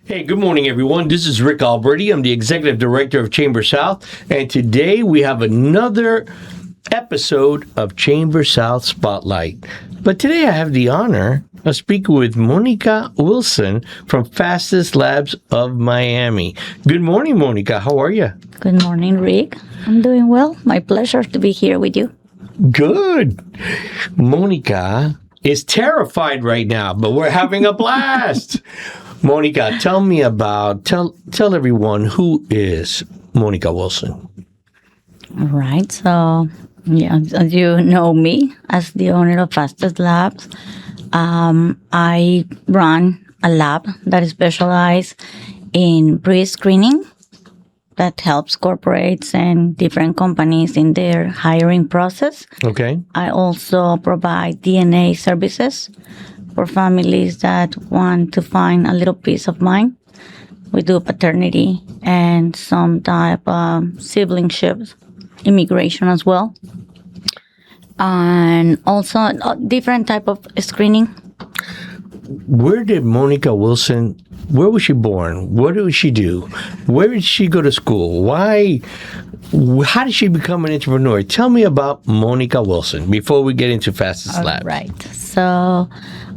Hey, good morning, everyone. This is Rick Alberty. I'm the Executive Director of ChamberSOUTH, and today we have another episode of ChamberSOUTH Spotlight. But today I have the honor of speaking with Monica Wilson from Fastest Labs of Miami. Good morning, Monica. How are you? Good morning, Rick. I'm doing well. My pleasure to be here with you. Good. Monica is terrified right now, but we're having a blast. Monica, tell everyone, who is Monica Wilson? All right. So, as you know me as the owner of Fastest Labs, I run a lab that is specialized in pre-screening that helps corporates and different companies in their hiring process. Okay. I also provide DNA services for families that want to find a little peace of mind. We do paternity and some type of siblingship, immigration as well. And also different type of screening. Where did Monica Wilson, where was she born? What did she do? Where did she go to school? How did she become an entrepreneur? Tell me about Monica Wilson before we get into Fastest Labs. Right. So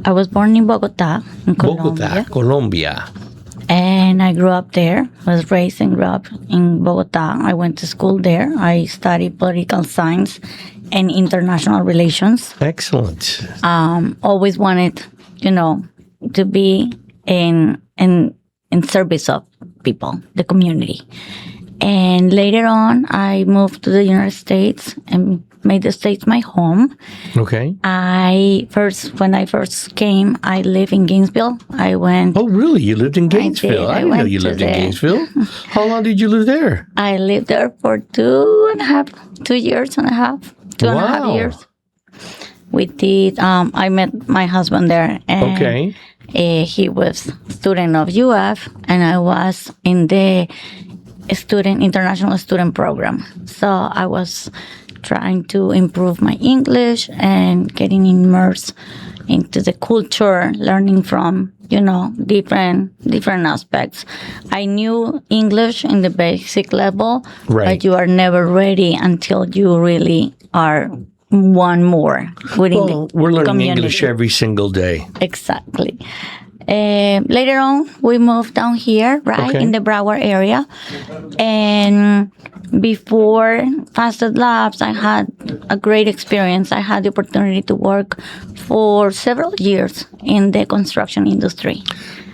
I was born in Bogotá, in Colombia. And I grew up there. I was raised and grew up in Bogotá. I went to school there. I studied political science and international relations. Excellent. Always wanted, to be in service of people, the community. And later on, I moved to the United States and made the States my home. Okay. When I first came, I lived in Gainesville. I went. Oh, really? You lived in Gainesville? I didn't know you lived in Gainesville. How long did you live there? I lived there for 2 years and a half. 2.5 years. We did. I met my husband there. And okay. He was student of UF, and I was in the international student program. So I was trying to improve my English and getting immersed into the culture, learning from, different aspects. I knew English in the basic level, right. But you are never ready until you really are one more within the we're learning community. English every single day. Exactly. Later on, we moved down here, right, in the Broward area. And before Fastest Labs, I had a great experience. I had the opportunity to work for several years in the construction industry.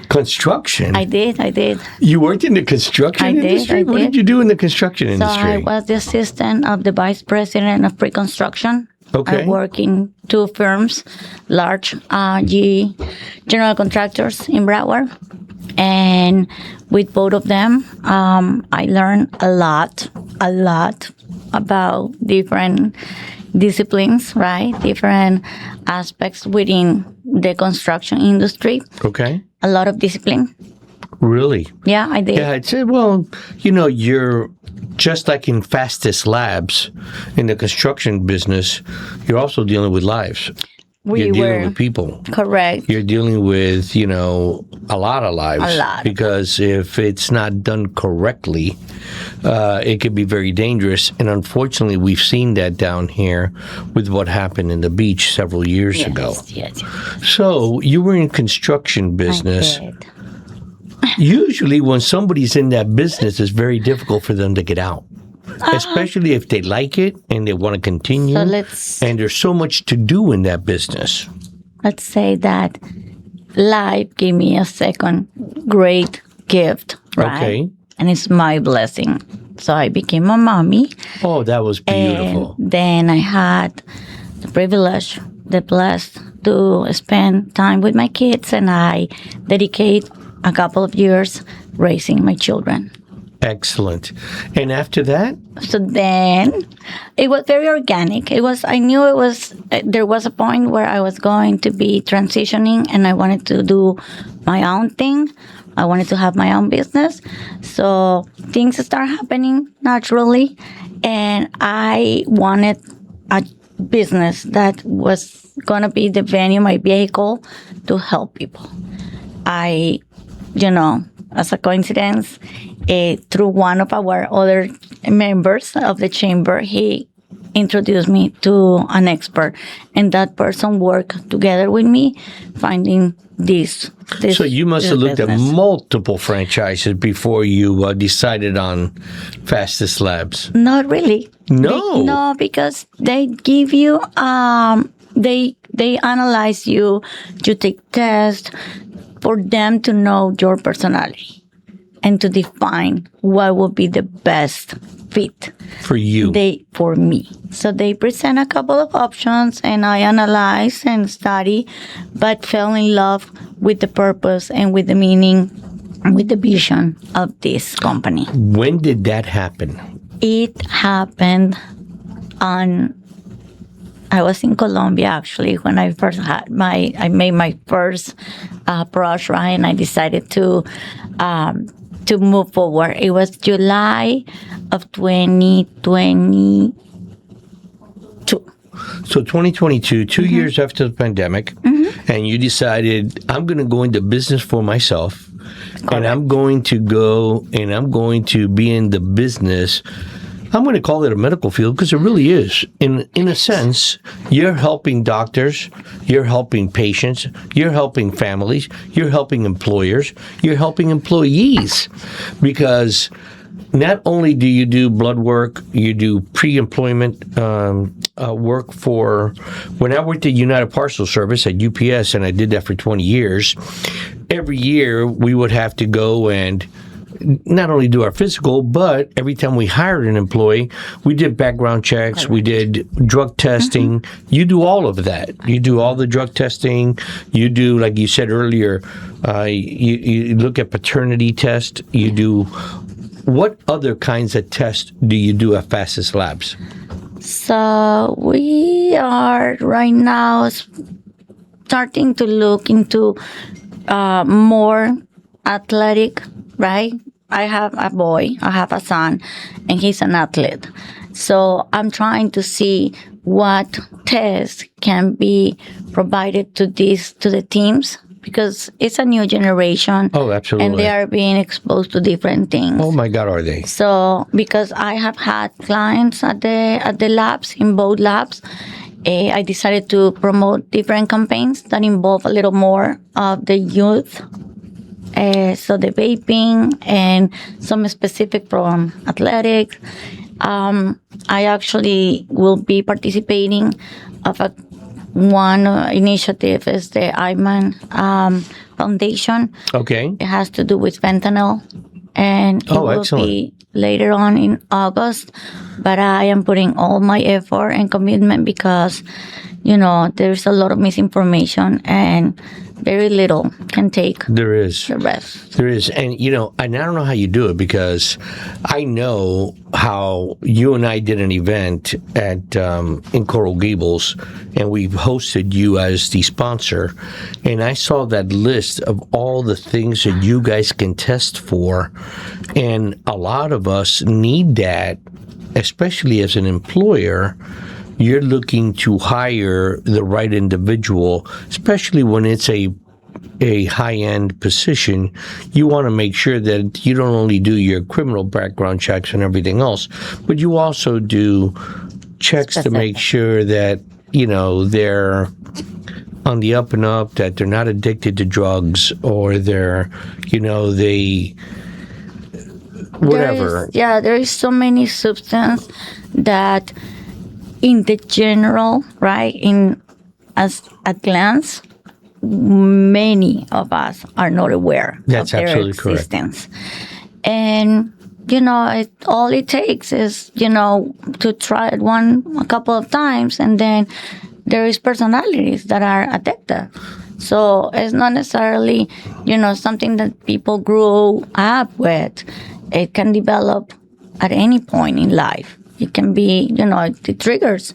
Construction? I did. You worked in the construction industry? What did you do in the construction industry? So I was the assistant of the vice president of pre-construction. Okay. I work in 2 firms, large general contractors in Broward. And with both of them, I learned a lot about different disciplines, right? Different aspects within the construction industry. Okay. A lot of discipline. Really? Yeah, I did. Yeah, I'd say, you're just like in Fastest Labs, in the construction business, you're also dealing with lives. You're dealing with people. Correct. You're dealing with, a lot of lives. A lot. Because if it's not done correctly, it could be very dangerous. And unfortunately, we've seen that down here with what happened in the beach several years ago. Yes. So you were in construction business. I did. Usually when somebody's in that business, it's very difficult for them to get out. Especially if they like it and they want to continue. And there's so much to do in that business. Let's say that life gave me a second great gift, right? Okay. And it's my blessing. So I became a mommy. Oh, that was beautiful. And then I had the privilege, the blessed to spend time with my kids, and I dedicate a couple of years raising my children. Excellent. And after that? So then it was very organic. I knew there was a point where I was going to be transitioning and I wanted to do my own thing. I wanted to have my own business. So things start happening naturally. And I wanted a business that was going to be the venue, my vehicle to help people. I as a coincidence, through one of our other members of the chamber, he introduced me to an expert, and that person worked together with me, finding this. So you must have looked business. at multiple franchises before you decided on Fastest Labs. Not really. No. No, because they give you they analyze you. You take tests for them to know your personality and to define what would be the best fit For you. for me. So they present a couple of options, and I analyze and study, but fell in love with the purpose and with the meaning, with the vision of this company. When did that happen? It happened I was in Colombia actually when I first I made my first brush, right, and I decided to move forward. It was July of 2022. So 2022, 2 years after the pandemic, and you decided, I'm going to go into business for myself, and I'm going to go and I'm going to be in the business. I'm going to call it a medical field because it really is. In a sense, you're helping doctors, you're helping patients, you're helping families, you're helping employers, you're helping employees. Because not only do you do blood work, you do pre-employment work for. When I worked at United Parcel Service at UPS, and I did that for 20 years, every year we would have to go and not only do our physical, but every time we hired an employee, we did background checks, we did drug testing. You do all of that. You do all the drug testing. You do, like you said earlier, you look at paternity test. You do, what other kinds of tests do you do at Fastest Labs? So we are right now starting to look into more athletic, right? I have a boy, I have a son, and he's an athlete. So I'm trying to see what tests can be provided to the teams, because it's a new generation. Oh, absolutely. And they are being exposed to different things. Oh my God, are they? So because I have had clients at the labs, in both labs, I decided to promote different campaigns that involve a little more of the youth. So the vaping and some specific from athletics. I actually will be participating of one initiative is the Iman Foundation. Okay. It has to do with fentanyl, and it will be later on in August. But I am putting all my effort and commitment because, there's a lot of misinformation and very little can take the rest. There is. And, I don't know how you do it, because I know how you and I did an event in Coral Gables, and we hosted you as the sponsor. And I saw that list of all the things that you guys can test for. And a lot of us need that, especially as an employer. You're looking to hire the right individual, especially when it's a high-end position. You want to make sure that you don't only do your criminal background checks and everything else, but you also do checks to make sure that, they're on the up and up, that they're not addicted to drugs, or they're, whatever. There is so many substances that in the general, right, as a glance, many of us are not aware That's of their absolutely existence. Correct. And, all it takes is, to try it a couple of times, and then there is personalities that are addicted. So it's not necessarily, something that people grew up with. It can develop at any point in life. It can be, the triggers.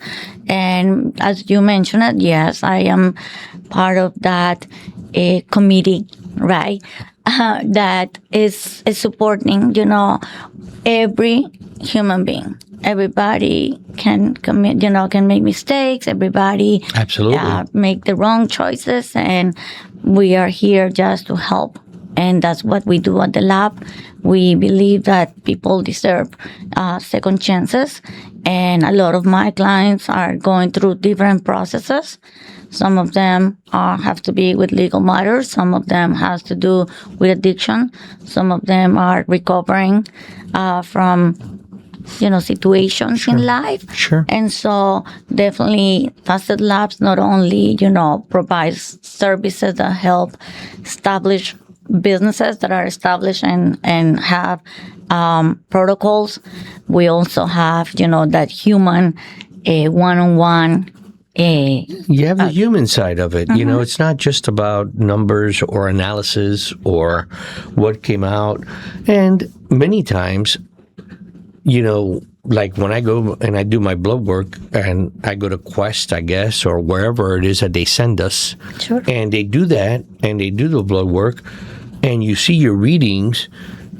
And as you mentioned it, yes, I am part of that committee, right? That is supporting, every human being. Everybody can commit, can make mistakes. Everybody absolutely make the wrong choices. And we are here just to help And that's what we do at the lab. We believe that people deserve second chances. And a lot of my clients are going through different processes. Some of them have to be with legal matters. Some of them has to do with addiction. Some of them are recovering from situations in life. Sure. And so definitely Facet Labs not only, provides services that help establish businesses that are established and have protocols. We also have, that human one-on-one. You have the human side of it. It's not just about numbers or analysis or what came out. And many times, like when I go and I do my blood work and I go to Quest, I guess, or wherever it is that they send us. Sure. And they do that and they do the blood work and you see your readings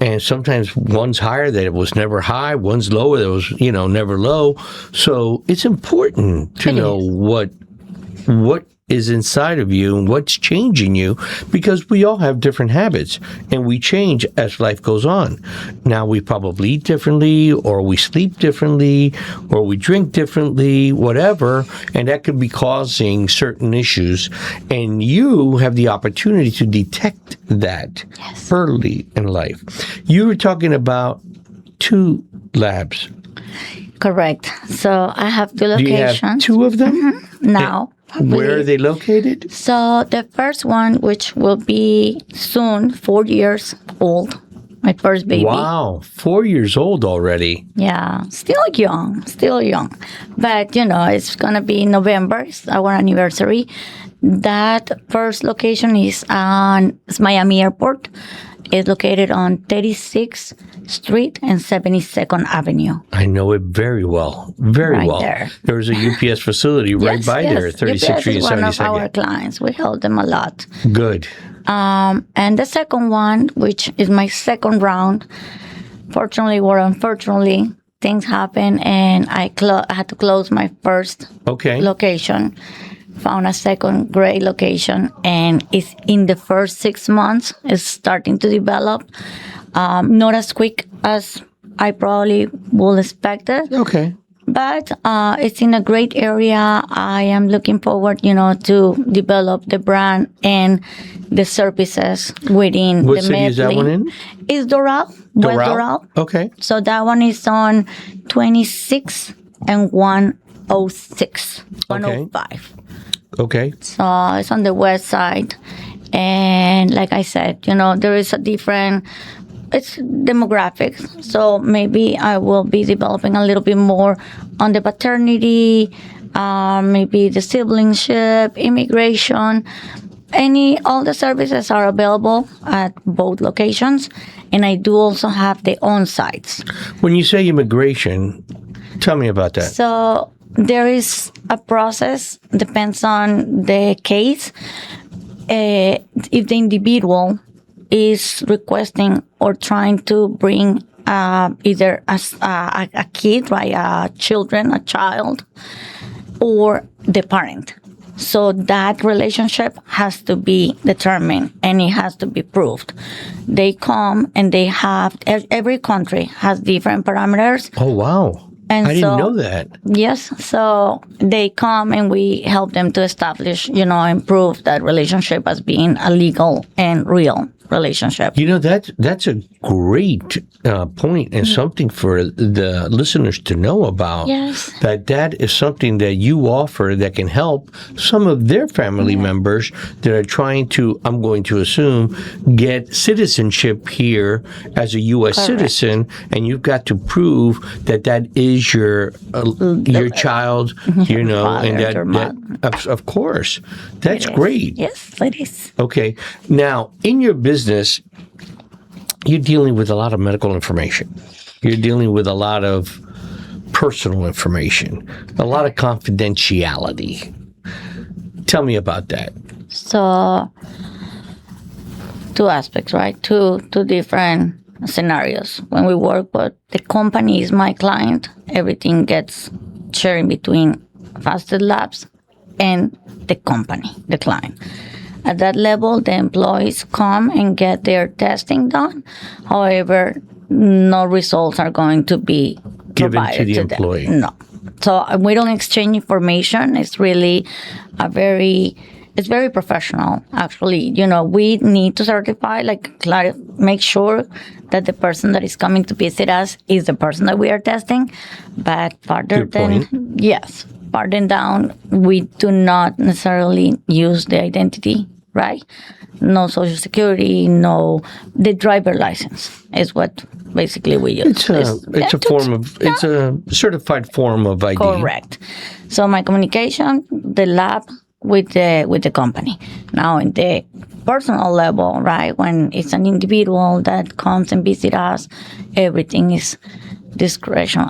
and sometimes one's higher that it was never high, one's lower that was, never low. So it's important to know what is inside of you and what's changing you, because we all have different habits and we change as life goes on. Now we probably eat differently, or we sleep differently, or we drink differently, whatever, and that could be causing certain issues. And you have the opportunity to detect that early in life. You were talking about 2 labs. Correct. So I have 2 locations. Do you have 2 of them? Now. Where are they located? So the first one, which will be soon 4 years old, my first baby. Wow, 4 years old already. Yeah, still young. But, it's going to be November. It's our anniversary. That first location is on Miami Airport. It's located on 36th Street and 72nd Avenue. I know it very well. Very well. There. There's a UPS facility right by there, 36th Street and 72nd. UPS is one of our clients. We help them a lot. Good. And the second one, which is my second round, fortunately or unfortunately, things happen and I had to close my first location. Found a second great location, and it's in the first 6 months. It's starting to develop, not as quick as I probably would expect it. Okay. But it's in a great area. I am looking forward, to develop the brand and the services within what the city is that one in? It's Doral, West Doral. Okay. So that one is on 26 and 106, 105. Okay. So it's on the west side. And like I said, there is a different, it's demographics. So maybe I will be developing a little bit more on the paternity, maybe the siblingship, immigration. All the services are available at both locations. And I do also have the on-sites. When you say immigration, tell me about that. So there is a process, depends on the case. If the individual is requesting or trying to bring either a kid, right, a child, or the parent. So that relationship has to be determined and it has to be proved. They come and they have, every country has different parameters. Oh, wow. And I didn't know that. Yes. So they come and we help them to establish, and prove that relationship as being a legal and real relationship. That's a great point and something for the listeners to know about. Yes. That is something that you offer that can help some of their family members that are trying to, I'm going to assume, get citizenship here as a U.S. citizen, and you've got to prove that is your child, and that of course, that's great. Yes, it is. Okay. Now, in your business, you're dealing with a lot of medical information. You're dealing with a lot of personal information, a lot of confidentiality. Tell me about that. So, 2 aspects, right? Two different scenarios. When we work with the company is my client, everything gets shared between Facet Labs and the company, the client. At that level, the employees come and get their testing done. However, no results are going to be Given provided to the them. employee. No. So we don't exchange information. It's really it's very professional, actually. We need to certify, make sure that the person that is coming to visit us is the person that we are testing. But farther down, we do not necessarily use the identity, right? No social security, no, the driver license is what basically we use. It's a certified form of ID. Correct. So my communication, the lab with the company. Now in the personal level, right, when it's an individual that comes and visits us, everything is discretion,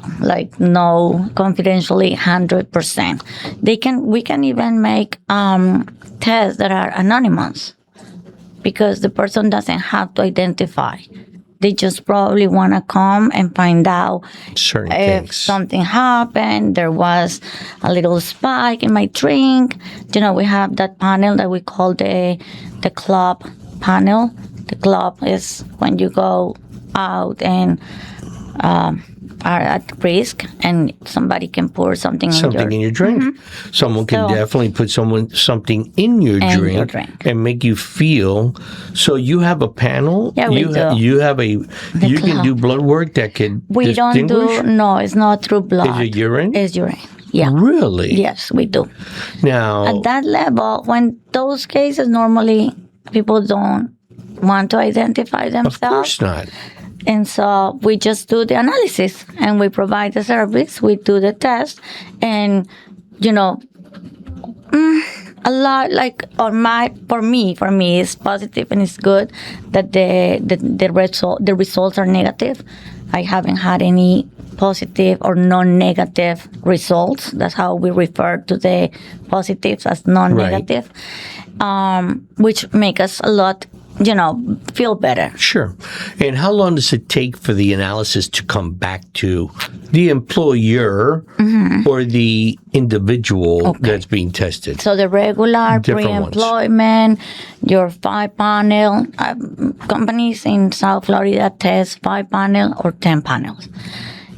no, confidentially, 100%. We can even make tests that are anonymous because the person doesn't have to identify. They just probably want to come and find out certain if things. Something happened. There was a little spike in my drink. We have that panel that we call the club panel. The club is when you go out and are at risk and somebody can pour something in your drink. Mm-hmm. Someone can definitely put something in your drink and make you feel. So you have a panel. Yeah, we do. You have you can do blood work that can We don't do. No, it's not through blood. Is it urine? It's urine. Yeah. Really? Yes, we do. Now at that level, when those cases normally people don't want to identify themselves. Of course not. And so we just do the analysis and we provide the service. We do the test, and a lot for me, it's positive and it's good that the results are negative. I haven't had any positive or non-negative results. That's how we refer to the positives as non-negative, which make us a lot. Feel better. Sure. And how long does it take for the analysis to come back to the employer or the individual that's being tested? So the regular pre-employment, your 5-panel, companies in South Florida test 5-panel or 10 panels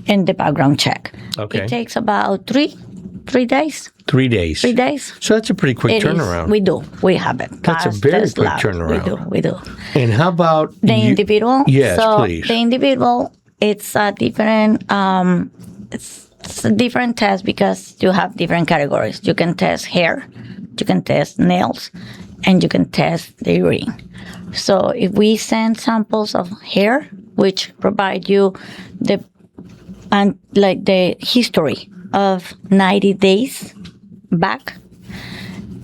in the background check. Okay. It takes about 3 days. 3 days. 3 days. So that's a pretty quick turnaround. We do. We have it. That's a very quick turnaround. We do. And how about the individual? Yes, so please. The individual, it's a different. It's a different test because you have different categories. You can test hair, you can test nails, and you can test the urine. So if we send samples of hair, which provide you the history of 90 days back,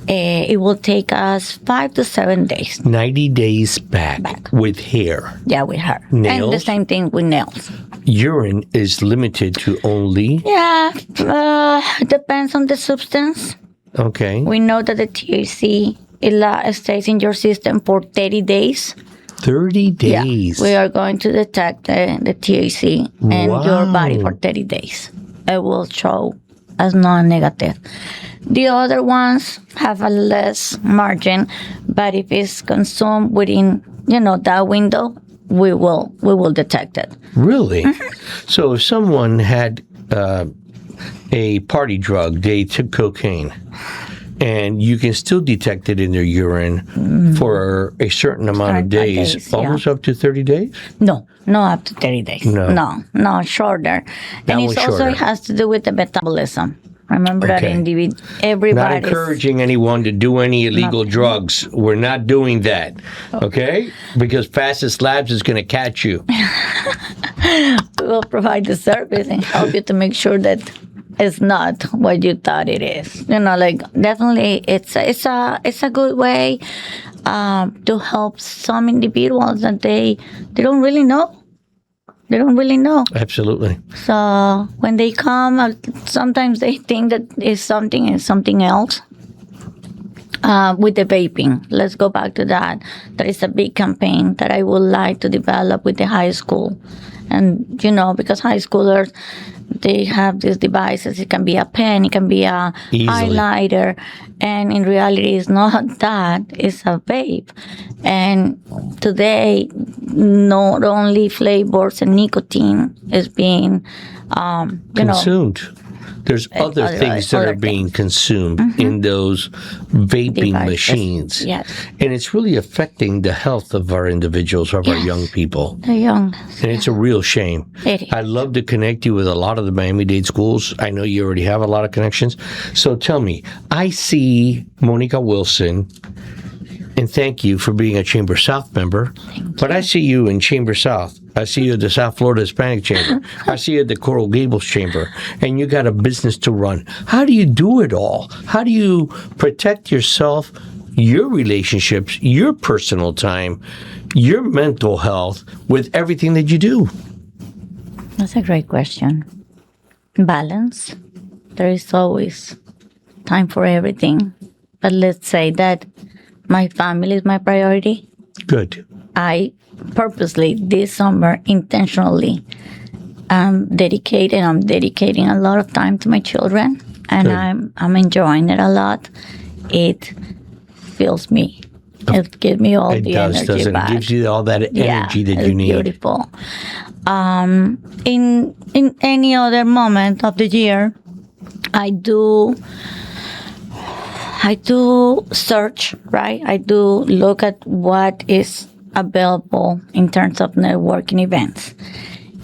it will take us 5 to 7 days. 90 days back. With hair. Yeah, with hair. Nails. And the same thing with nails. Urine is limited to only. Yeah, depends on the substance. Okay. We know that the THC stays in your system for 30 days. 30 days. Yeah, we are going to detect the THC in your body for 30 days. It will show as non-negative. The other ones have a less margin, but if it's consumed within, that window, we will detect it. Really? Mm-hmm. So if someone had a party drug, they took cocaine, and you can still detect it in their urine for a certain amount of days, almost up to 30 days? No, up to 30 days. No, shorter. And it also has to do with the metabolism. Remember that everybody. Not encouraging anyone to do any illegal drugs. We're not doing that, okay? Because Fastest Labs is going to catch you. We will provide the service and help you to make sure that it's not what you thought it is. Definitely, it's a good way to help some individuals that they don't really know. They don't really know. Absolutely. So when they come, sometimes they think that it's something and something else. with the vaping. Let's go back to that. There is a big campaign that I would like to develop with the high school. And, because high schoolers, they have these devices. It can be a pen, it can be a highlighter. And in reality, it's not that. It's a vape. And today, not only flavors and nicotine is being, consumed. There's other things that are being consumed in those vaping machines. Yes. And it's really affecting the health of our individuals, of our young people. The young. And it's a real shame. I'd love to connect you with a lot of the Miami-Dade schools. I know you already have a lot of connections. So tell me, I see Monica Wilson, and thank you for being a Chamber South member, but I see you in Chamber South. I see you at the South Florida Hispanic Chamber. I see you at the Coral Gables Chamber, and you got a business to run. How do you do it all? How do you protect yourself, your relationships, your personal time, your mental health with everything that you do? That's a great question. Balance. There is always time for everything. But let's say that my family is my priority. Good. I purposely this summer intentionally I'm dedicating a lot of time to my children, and I'm enjoying it a lot. It fills me. It gives me all the energy doesn't back. It gives you all that energy that you need. Beautiful. In any other moment of the year, I do search, right? I do look at what is available in terms of networking events.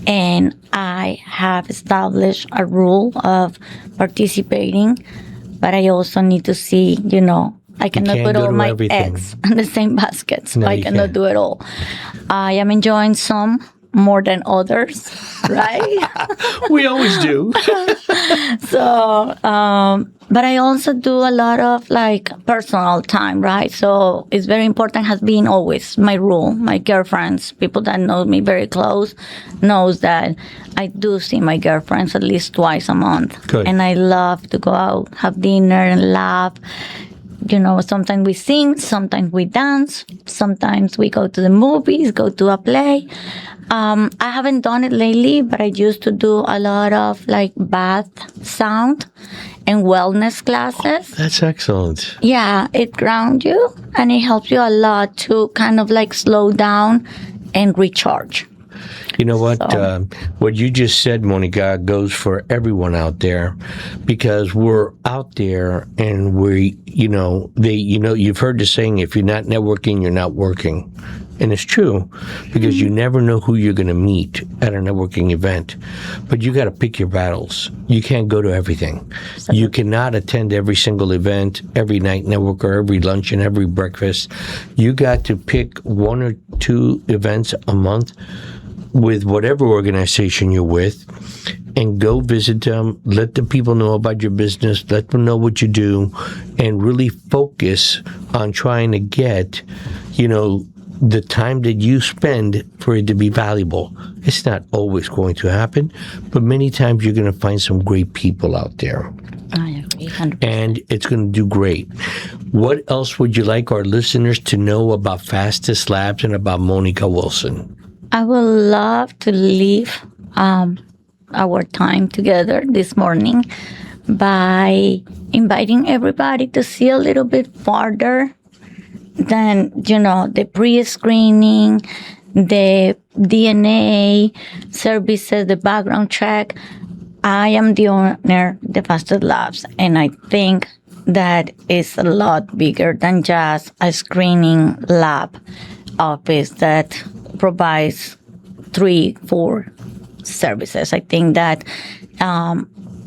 And I have established a rule of participating, but I also need to see, I cannot put all my eggs in the same basket. So I cannot do it all. I am enjoying some more than others, right? We always do. So, but I also do a lot of personal time, right? So it's very important, has been always my rule. My girlfriends, people that know me very close, knows that I do see my girlfriends at least twice a month. Good. And I love to go out, have dinner and laugh. Sometimes we sing, sometimes we dance, sometimes we go to the movies, go to a play. I haven't done it lately, but I used to do a lot of bath sound and wellness classes. That's excellent. Yeah, it grounds you and it helps you a lot to kind of slow down and recharge. You know what? What you just said, Monica, goes for everyone out there, because we're out there and you've heard the saying, if you're not networking, you're not working. And it's true, because you never know who you're going to meet at a networking event. But you got to pick your battles. You can't go to everything. You cannot attend every single event, every night network, or every lunch and every breakfast. You got to pick one or two events a month with whatever organization you're with, and go visit them. Let the people know about your business. Let them know what you do, and really focus on trying to get, the time that you spend for it to be valuable. It's not always going to happen, but many times you're going to find some great people out there. I agree, 100%. And it's going to do great. What else would you like our listeners to know about Fastest Labs and about Monica Wilson? I would love to leave our time together this morning by inviting everybody to see a little bit farther than, the pre-screening, the DNA services, the background check. I am the owner of the Fastest Labs, and I think that is a lot bigger than just a screening lab office that provides 3-4 services. I think that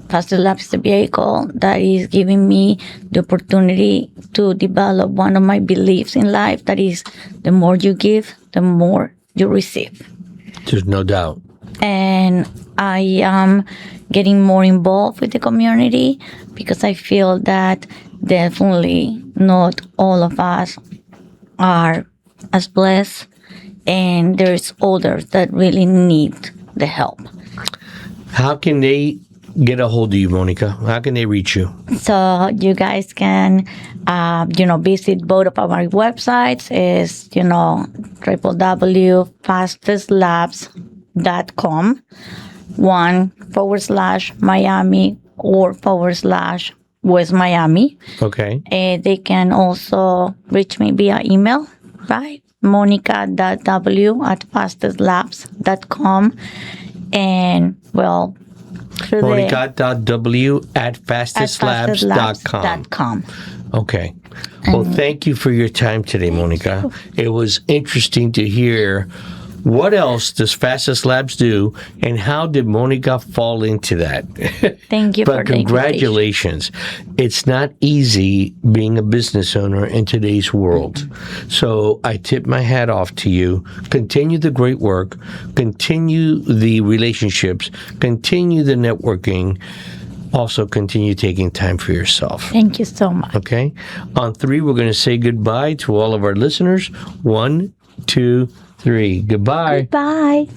Fastest Labs is the vehicle that is giving me the opportunity to develop one of my beliefs in life, that is, the more you give, the more you receive. There's no doubt. And I am getting more involved with the community, because I feel that definitely not all of us are as blessed, and there's others that really need the help. How can they get a hold of you, Monica? How can they reach you? So you guys can, visit both of our websites. Is www.fastestlabs.com, /Miami or /West Miami. Okay. They can also reach me via email, right? Monica.w@fastestlabs.com, and through Monica.w@fastestlabs.com. Okay. Well, thank you for your time today, Monica. It was interesting to hear what else does Fastest Labs do, and how did Monica fall into that? Thank you for But the congratulations. It's not easy being a business owner in today's world. So I tip my hat off to you. Continue the great work. Continue the relationships. Continue the networking. Also, continue taking time for yourself. Thank you so much. Okay? On 3, we're going to say goodbye to all of our listeners. 1, 2, 3. Goodbye. Bye.